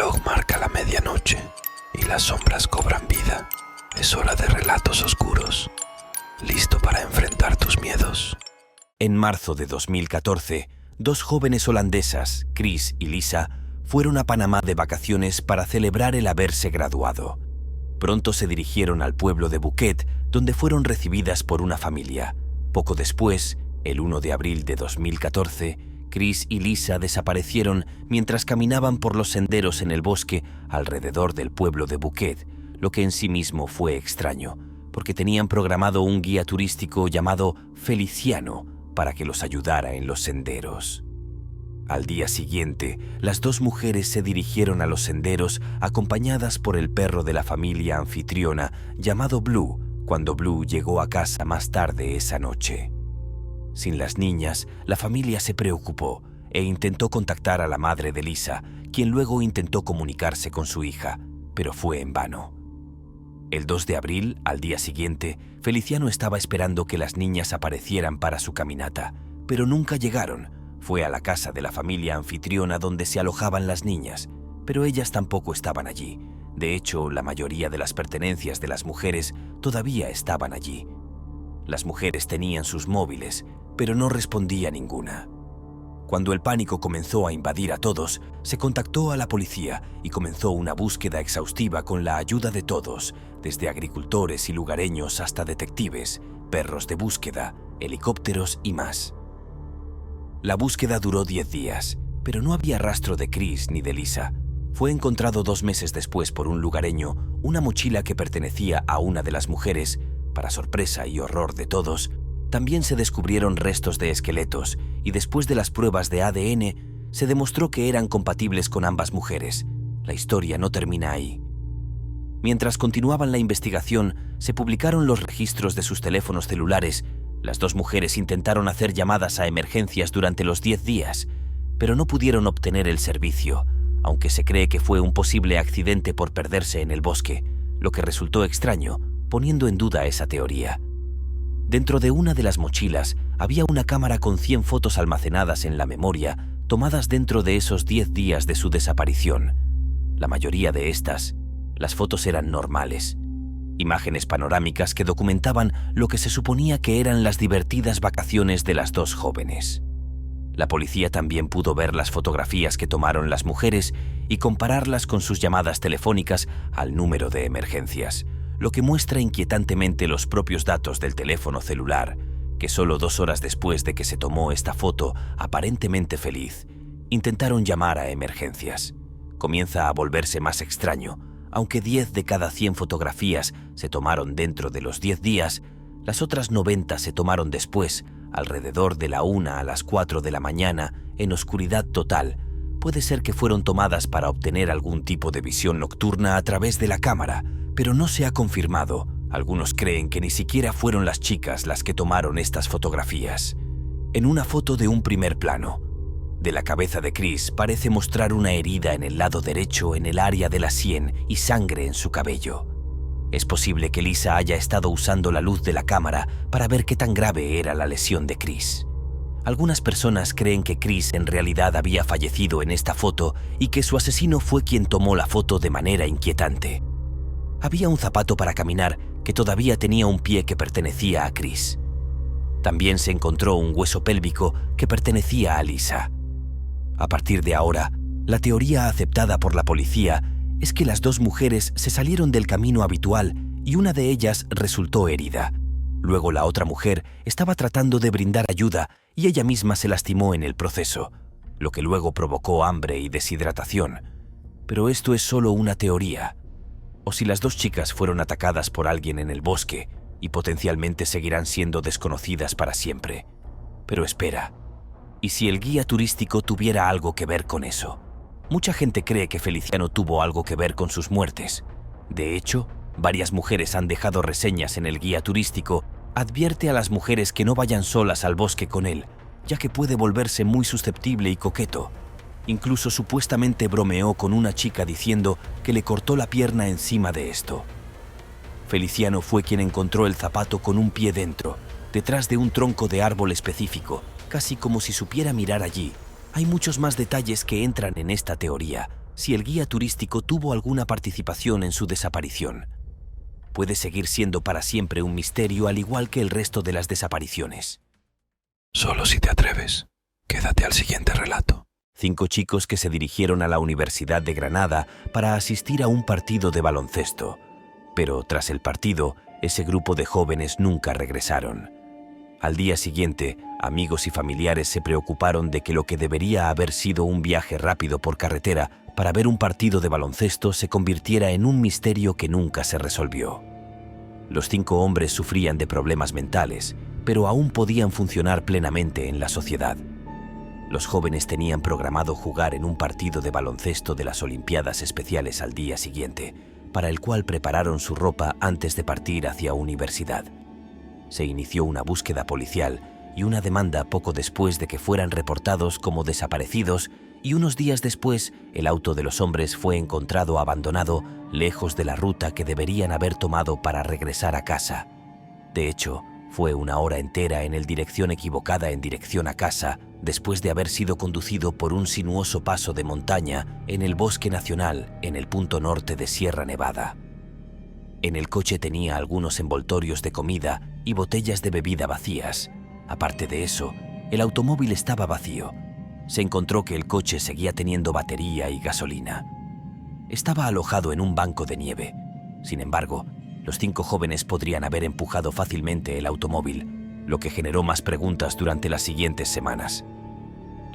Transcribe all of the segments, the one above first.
reloj marca la medianoche y las sombras cobran vida. Es hora de relatos oscuros. ¿Listo para enfrentar tus miedos? En marzo de 2014, dos jóvenes holandesas, Chris y Lisa, fueron a Panamá de vacaciones para celebrar el haberse graduado. Pronto se dirigieron al pueblo de Phuket, donde fueron recibidas por una familia. Poco después, el 1 de abril de 2014, Chris y Lisa desaparecieron mientras caminaban por los senderos en el bosque alrededor del pueblo de Phuket, lo que en sí mismo fue extraño, porque tenían programado un guía turístico llamado Feliciano para que los ayudara en los senderos. Al día siguiente, las dos mujeres se dirigieron a los senderos acompañadas por el perro de la familia anfitriona llamado Blue, cuando Blue llegó a casa más tarde esa noche. Sin las niñas, la familia se preocupó e intentó contactar a la madre de Lisa, quien luego intentó comunicarse con su hija, pero fue en vano. El 2 de abril, al día siguiente, Feliciano estaba esperando que las niñas aparecieran para su caminata, pero nunca llegaron. Fue a la casa de la familia anfitriona donde se alojaban las niñas, pero ellas tampoco estaban allí. De hecho, la mayoría de las pertenencias de las mujeres todavía estaban allí. Las mujeres tenían sus móviles, pero no respondía ninguna. Cuando el pánico comenzó a invadir a todos, se contactó a la policía y comenzó una búsqueda exhaustiva con la ayuda de todos, desde agricultores y lugareños hasta detectives, perros de búsqueda, helicópteros y más. La búsqueda duró 10 días, pero no había rastro de Chris ni de Lisa. Fue encontrado 2 meses después por un lugareño una mochila que pertenecía a una de las mujeres. Para sorpresa y horror de todos, también se descubrieron restos de esqueletos y después de las pruebas de ADN se demostró que eran compatibles con ambas mujeres. La historia no termina ahí. Mientras continuaban la investigación, se publicaron los registros de sus teléfonos celulares. Las dos mujeres intentaron hacer llamadas a emergencias durante los 10 días, pero no pudieron obtener el servicio, aunque se cree que fue un posible accidente por perderse en el bosque, lo que resultó extraño, poniendo en duda esa teoría. Dentro de una de las mochilas había una cámara con 100 fotos almacenadas en la memoria, tomadas dentro de esos 10 días de su desaparición. La mayoría de estas, las fotos eran normales. Imágenes panorámicas que documentaban lo que se suponía que eran las divertidas vacaciones de las dos jóvenes. La policía también pudo ver las fotografías que tomaron las mujeres y compararlas con sus llamadas telefónicas al número de emergencias, lo que muestra inquietantemente los propios datos del teléfono celular, que solo 2 horas después de que se tomó esta foto aparentemente feliz, intentaron llamar a emergencias. Comienza a volverse más extraño. Aunque 10 de cada 100 fotografías se tomaron dentro de los 10 días, las otras 90 se tomaron después, alrededor de la 1 a las 4 de la mañana, en oscuridad total. Puede ser que fueron tomadas para obtener algún tipo de visión nocturna a través de la cámara, pero no se ha confirmado. Algunos creen que ni siquiera fueron las chicas las que tomaron estas fotografías. En una foto de un primer plano, de la cabeza de Chris parece mostrar una herida en el lado derecho en el área de la sien y sangre en su cabello. Es posible que Lisa haya estado usando la luz de la cámara para ver qué tan grave era la lesión de Chris. Algunas personas creen que Chris en realidad había fallecido en esta foto y que su asesino fue quien tomó la foto de manera inquietante. Había un zapato para caminar que todavía tenía un pie que pertenecía a Chris. También se encontró un hueso pélvico que pertenecía a Lisa. A partir de ahora, la teoría aceptada por la policía es que las dos mujeres se salieron del camino habitual y una de ellas resultó herida. Luego la otra mujer estaba tratando de brindar ayuda y ella misma se lastimó en el proceso, lo que luego provocó hambre y deshidratación. Pero esto es solo una teoría. O si las dos chicas fueron atacadas por alguien en el bosque y potencialmente seguirán siendo desconocidas para siempre. Pero espera. ¿Y si el guía turístico tuviera algo que ver con eso? Mucha gente cree que Feliciano tuvo algo que ver con sus muertes. De hecho, varias mujeres han dejado reseñas en el guía turístico. Advierte a las mujeres que no vayan solas al bosque con él, ya que puede volverse muy susceptible y coqueto. Incluso supuestamente bromeó con una chica diciendo que le cortó la pierna encima de esto. Feliciano fue quien encontró el zapato con un pie dentro, detrás de un tronco de árbol específico, casi como si supiera mirar allí. Hay muchos más detalles que entran en esta teoría, si el guía turístico tuvo alguna participación en su desaparición. Puede seguir siendo para siempre un misterio, al igual que el resto de las desapariciones. Solo si te atreves. Quédate al siguiente relato. 5 chicos que se dirigieron a la Universidad de Granada para asistir a un partido de baloncesto. Pero tras el partido, ese grupo de jóvenes nunca regresaron. Al día siguiente, amigos y familiares se preocuparon de que lo que debería haber sido un viaje rápido por carretera para ver un partido de baloncesto se convirtiera en un misterio que nunca se resolvió. Los 5 hombres sufrían de problemas mentales, pero aún podían funcionar plenamente en la sociedad. Los jóvenes tenían programado jugar en un partido de baloncesto de las Olimpiadas Especiales al día siguiente, para el cual prepararon su ropa antes de partir hacia universidad. Se inició una búsqueda policial y una demanda poco después de que fueran reportados como desaparecidos, y unos días después el auto de los hombres fue encontrado abandonado lejos de la ruta que deberían haber tomado para regresar a casa. De hecho, fue una hora entera en dirección equivocada en dirección a casa, después de haber sido conducido por un sinuoso paso de montaña en el Bosque Nacional en el punto norte de Sierra Nevada. En el coche tenía algunos envoltorios de comida y botellas de bebida vacías. Aparte de eso, el automóvil estaba vacío. Se encontró que el coche seguía teniendo batería y gasolina. Estaba alojado en un banco de nieve. Sin embargo, los 5 jóvenes podrían haber empujado fácilmente el automóvil, lo que generó más preguntas durante las siguientes semanas.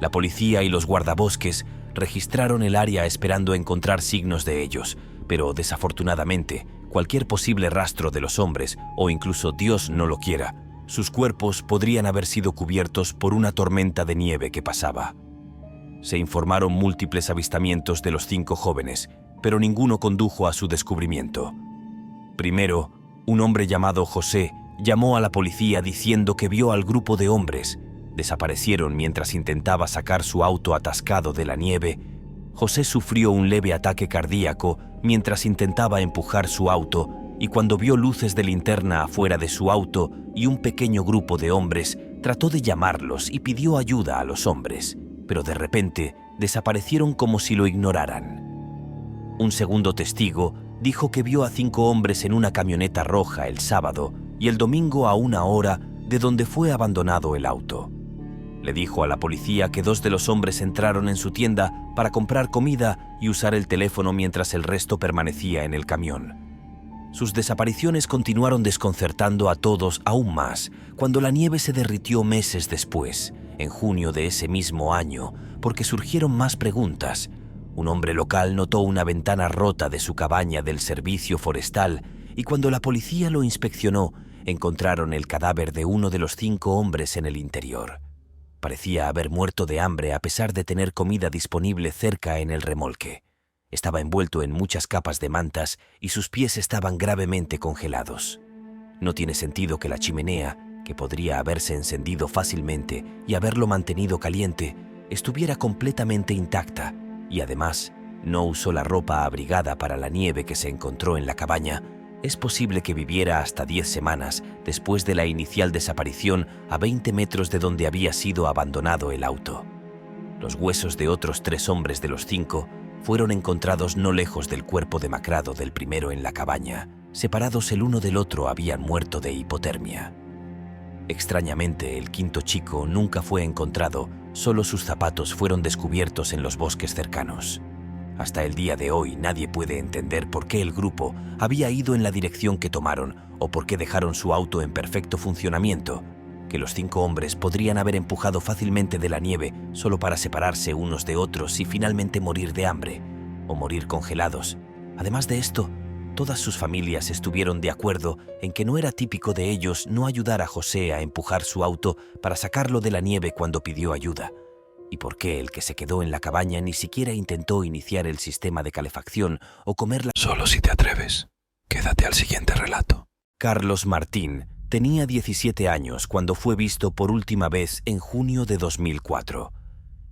La policía y los guardabosques registraron el área esperando encontrar signos de ellos, pero desafortunadamente, cualquier posible rastro de los hombres, o incluso Dios no lo quiera, sus cuerpos podrían haber sido cubiertos por una tormenta de nieve que pasaba. Se informaron múltiples avistamientos de los 5 jóvenes, pero ninguno condujo a su descubrimiento. Primero, un hombre llamado José llamó a la policía diciendo que vio al grupo de hombres. Desaparecieron mientras intentaba sacar su auto atascado de la nieve. José sufrió un leve ataque cardíaco mientras intentaba empujar su auto, y cuando vio luces de linterna afuera de su auto y un pequeño grupo de hombres, trató de llamarlos y pidió ayuda a los hombres, pero de repente desaparecieron como si lo ignoraran. Un segundo testigo dijo que vio a 5 hombres en una camioneta roja el sábado y el domingo a 1 hora de donde fue abandonado el auto. Le dijo a la policía que 2 de los hombres entraron en su tienda para comprar comida y usar el teléfono mientras el resto permanecía en el camión. Sus desapariciones continuaron desconcertando a todos aún más cuando la nieve se derritió meses después, en junio de ese mismo año, porque surgieron más preguntas. Un hombre local notó una ventana rota de su cabaña del servicio forestal y cuando la policía lo inspeccionó, encontraron el cadáver de uno de los 5 hombres en el interior. Parecía haber muerto de hambre a pesar de tener comida disponible cerca en el remolque. Estaba envuelto en muchas capas de mantas y sus pies estaban gravemente congelados. No tiene sentido que la chimenea, que podría haberse encendido fácilmente y haberlo mantenido caliente, estuviera completamente intacta, y además no usó la ropa abrigada para la nieve que se encontró en la cabaña. Es posible que viviera hasta 10 semanas después de la inicial desaparición a 20 metros de donde había sido abandonado el auto. Los huesos de otros 3 hombres de los 5 fueron encontrados no lejos del cuerpo demacrado del primero en la cabaña. Separados el uno del otro, habían muerto de hipotermia. Extrañamente, el 5.º chico nunca fue encontrado, solo sus zapatos fueron descubiertos en los bosques cercanos. Hasta el día de hoy nadie puede entender por qué el grupo había ido en la dirección que tomaron o por qué dejaron su auto en perfecto funcionamiento, que los 5 hombres podrían haber empujado fácilmente de la nieve solo para separarse unos de otros y finalmente morir de hambre o morir congelados. Además de esto, todas sus familias estuvieron de acuerdo en que no era típico de ellos no ayudar a José a empujar su auto para sacarlo de la nieve cuando pidió ayuda. ¿Y por qué el que se quedó en la cabaña ni siquiera intentó iniciar el sistema de calefacción o comer la... Solo si te atreves. Quédate al siguiente relato. Carlos Martín tenía 17 años cuando fue visto por última vez en junio de 2004.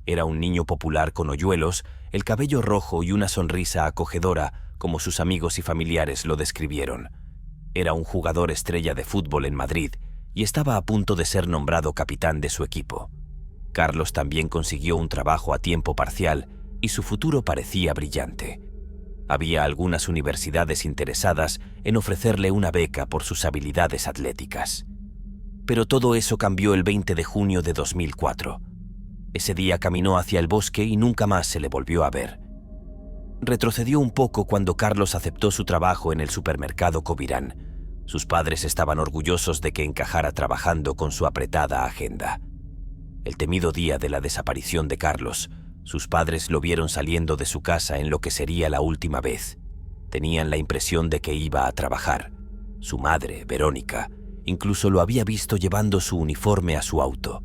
Era un niño popular con hoyuelos, el cabello rojo y una sonrisa acogedora, como sus amigos y familiares lo describieron. Era un jugador estrella de fútbol en Madrid y estaba a punto de ser nombrado capitán de su equipo. Carlos también consiguió un trabajo a tiempo parcial y su futuro parecía brillante. Había algunas universidades interesadas en ofrecerle una beca por sus habilidades atléticas. Pero todo eso cambió el 20 de junio de 2004. Ese día caminó hacia el bosque y nunca más se le volvió a ver. Retrocedió un poco cuando Carlos aceptó su trabajo en el supermercado Covirán. Sus padres estaban orgullosos de que encajara trabajando con su apretada agenda. El temido día de la desaparición de Carlos, sus padres lo vieron saliendo de su casa en lo que sería la última vez. Tenían la impresión de que iba a trabajar. Su madre, Verónica, incluso lo había visto llevando su uniforme a su auto.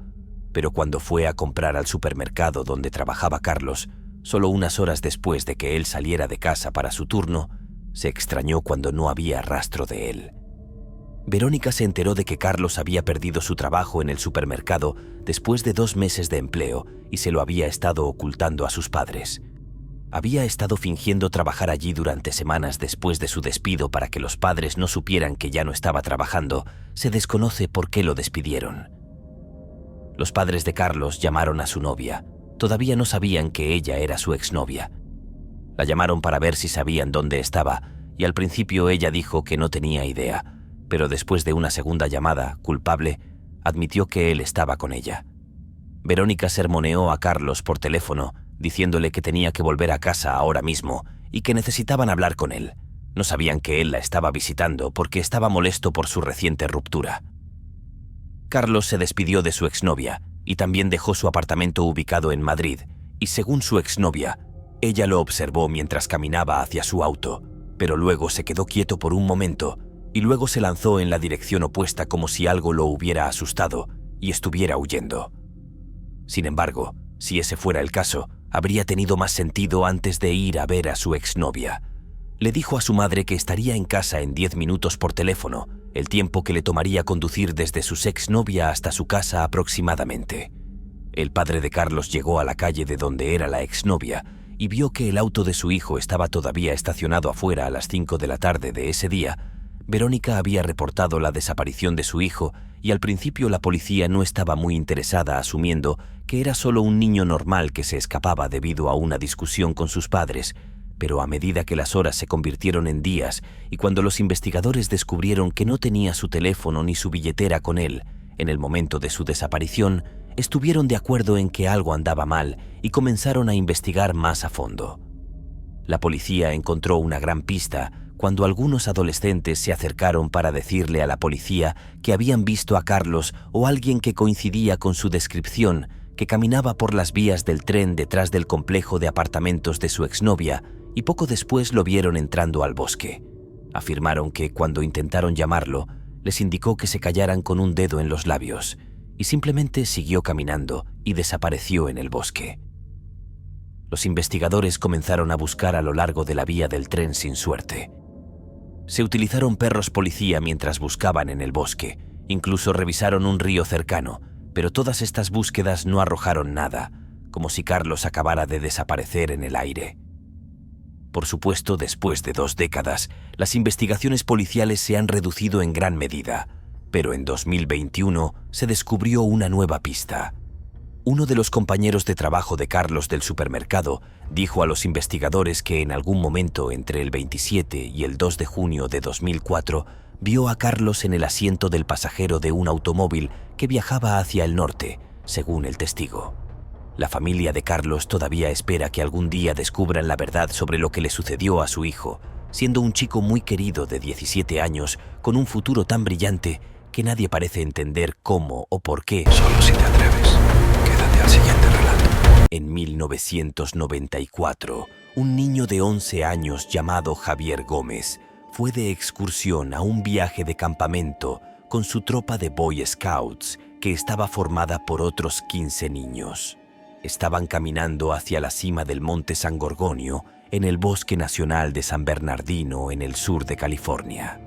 Pero cuando fue a comprar al supermercado donde trabajaba Carlos, solo unas horas después de que él saliera de casa para su turno, se extrañó cuando no había rastro de él. Verónica se enteró de que Carlos había perdido su trabajo en el supermercado después de 2 meses de empleo y se lo había estado ocultando a sus padres. Había estado fingiendo trabajar allí durante semanas después de su despido para que los padres no supieran que ya no estaba trabajando. Se desconoce por qué lo despidieron. Los padres de Carlos llamaron a su novia. Todavía no sabían que ella era su exnovia. La llamaron para ver si sabían dónde estaba y al principio ella dijo que no tenía idea, pero después de una segunda llamada, culpable, admitió que él estaba con ella. Verónica sermoneó a Carlos por teléfono, diciéndole que tenía que volver a casa ahora mismo y que necesitaban hablar con él. No sabían que él la estaba visitando porque estaba molesto por su reciente ruptura. Carlos se despidió de su exnovia y también dejó su apartamento ubicado en Madrid, y según su exnovia, ella lo observó mientras caminaba hacia su auto, pero luego se quedó quieto por un momento y luego se lanzó en la dirección opuesta como si algo lo hubiera asustado y estuviera huyendo. Sin embargo, si ese fuera el caso, habría tenido más sentido antes de ir a ver a su exnovia. Le dijo a su madre que estaría en casa en 10 minutos por teléfono, el tiempo que le tomaría conducir desde su exnovia hasta su casa aproximadamente. El padre de Carlos llegó a la calle de donde era la exnovia y vio que el auto de su hijo estaba todavía estacionado afuera a las 5 de la tarde de ese día. Verónica había reportado la desaparición de su hijo y al principio la policía no estaba muy interesada, asumiendo que era solo un niño normal que se escapaba debido a una discusión con sus padres. Pero a medida que las horas se convirtieron en días y cuando los investigadores descubrieron que no tenía su teléfono ni su billetera con él en el momento de su desaparición, estuvieron de acuerdo en que algo andaba mal y comenzaron a investigar más a fondo. La policía encontró una gran pista cuando algunos adolescentes se acercaron para decirle a la policía que habían visto a Carlos o alguien que coincidía con su descripción, que caminaba por las vías del tren detrás del complejo de apartamentos de su exnovia, y poco después lo vieron entrando al bosque. Afirmaron que cuando intentaron llamarlo, les indicó que se callaran con un dedo en los labios, y simplemente siguió caminando y desapareció en el bosque. Los investigadores comenzaron a buscar a lo largo de la vía del tren sin suerte. Se utilizaron perros policía mientras buscaban en el bosque, incluso revisaron un río cercano, pero todas estas búsquedas no arrojaron nada, como si Carlos acabara de desaparecer en el aire. Por supuesto, después de 2 décadas, las investigaciones policiales se han reducido en gran medida, pero en 2021 se descubrió una nueva pista. Uno de los compañeros de trabajo de Carlos del supermercado dijo a los investigadores que en algún momento entre el 27 y el 2 de junio de 2004 vio a Carlos en el asiento del pasajero de un automóvil que viajaba hacia el norte, según el testigo. La familia de Carlos todavía espera que algún día descubran la verdad sobre lo que le sucedió a su hijo, siendo un chico muy querido de 17 años con un futuro tan brillante que nadie parece entender cómo o por qué. Solo si te atreves. Quédate al siguiente relato. En 1994, un niño de 11 años llamado Javier Gómez fue de excursión a un viaje de campamento con su tropa de Boy Scouts, que estaba formada por otros 15 niños. Estaban caminando hacia la cima del Monte San Gorgonio, en el Bosque Nacional de San Bernardino, en el sur de California.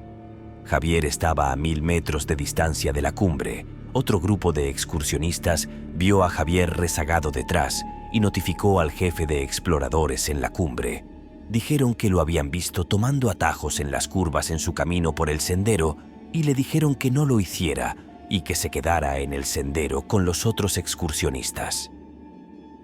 Javier estaba a 1000 metros de distancia de la cumbre. Otro grupo de excursionistas vio a Javier rezagado detrás y notificó al jefe de exploradores en la cumbre. Dijeron que lo habían visto tomando atajos en las curvas en su camino por el sendero y le dijeron que no lo hiciera y que se quedara en el sendero con los otros excursionistas.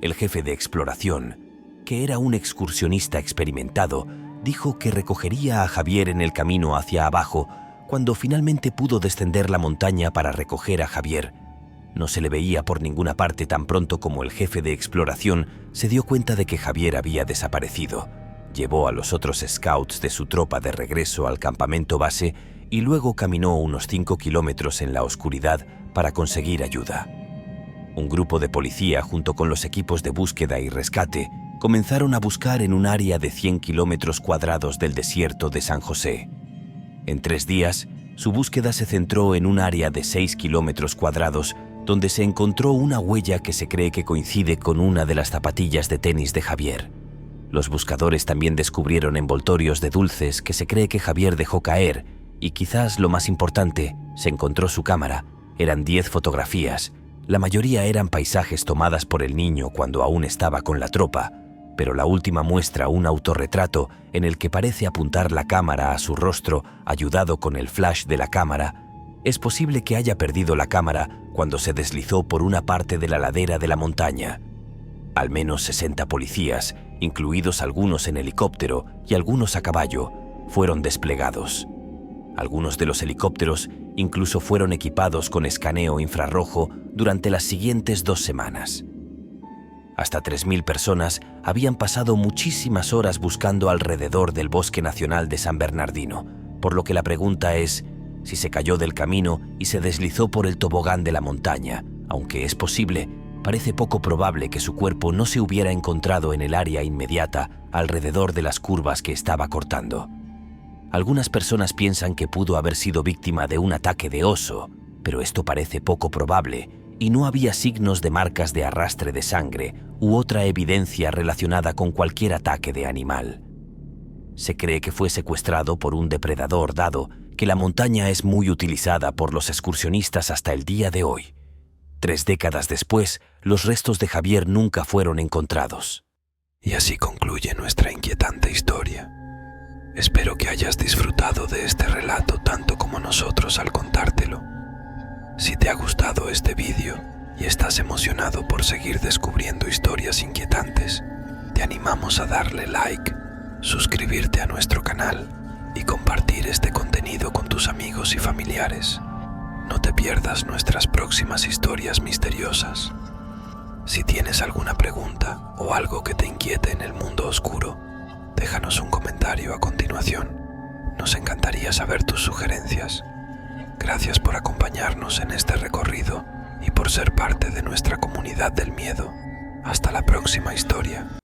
El jefe de exploración que era un excursionista experimentado, dijo que recogería a Javier en el camino hacia abajo cuando finalmente pudo descender la montaña para recoger a Javier. No se le veía por ninguna parte tan pronto como el jefe de exploración se dio cuenta de que Javier había desaparecido. Llevó a los otros scouts de su tropa de regreso al campamento base y luego caminó unos 5 kilómetros en la oscuridad para conseguir ayuda. Un grupo de policía junto con los equipos de búsqueda y rescate comenzaron a buscar en un área de 100 kilómetros cuadrados del desierto de San José. En 3 días, su búsqueda se centró en un área de 6 kilómetros cuadrados donde se encontró una huella que se cree que coincide con una de las zapatillas de tenis de Javier. Los buscadores también descubrieron envoltorios de dulces que se cree que Javier dejó caer y quizás lo más importante, se encontró su cámara. Eran 10 fotografías. La mayoría eran paisajes tomadas por el niño cuando aún estaba con la tropa, pero la última muestra un autorretrato en el que parece apuntar la cámara a su rostro ayudado con el flash de la cámara. Es posible que haya perdido la cámara cuando se deslizó por una parte de la ladera de la montaña. Al menos 60 policías, incluidos algunos en helicóptero y algunos a caballo, fueron desplegados. Algunos de los helicópteros incluso fueron equipados con escaneo infrarrojo durante las siguientes 2 semanas. Hasta 3.000 personas habían pasado muchísimas horas buscando alrededor del Bosque Nacional de San Bernardino, por lo que la pregunta es si se cayó del camino y se deslizó por el tobogán de la montaña. Aunque es posible, parece poco probable que su cuerpo no se hubiera encontrado en el área inmediata alrededor de las curvas que estaba cortando. Algunas personas piensan que pudo haber sido víctima de un ataque de oso, pero esto parece poco probable y no había signos de marcas de arrastre de sangre u otra evidencia relacionada con cualquier ataque de animal. Se cree que fue secuestrado por un depredador, dado que la montaña es muy utilizada por los excursionistas hasta el día de hoy. 3 décadas después, los restos de Javier nunca fueron encontrados. Y así concluye nuestra inquietante historia. Espero que hayas disfrutado de este relato tanto como nosotros al contártelo. Si te ha gustado este vídeo y estás emocionado por seguir descubriendo historias inquietantes, te animamos a darle like, suscribirte a nuestro canal y compartir este contenido con tus amigos y familiares. No te pierdas nuestras próximas historias misteriosas. Si tienes alguna pregunta o algo que te inquiete en el mundo oscuro, déjanos un comentario a continuación. Nos encantaría saber tus sugerencias. Gracias por acompañarnos en este recorrido y por ser parte de nuestra comunidad del miedo. Hasta la próxima historia.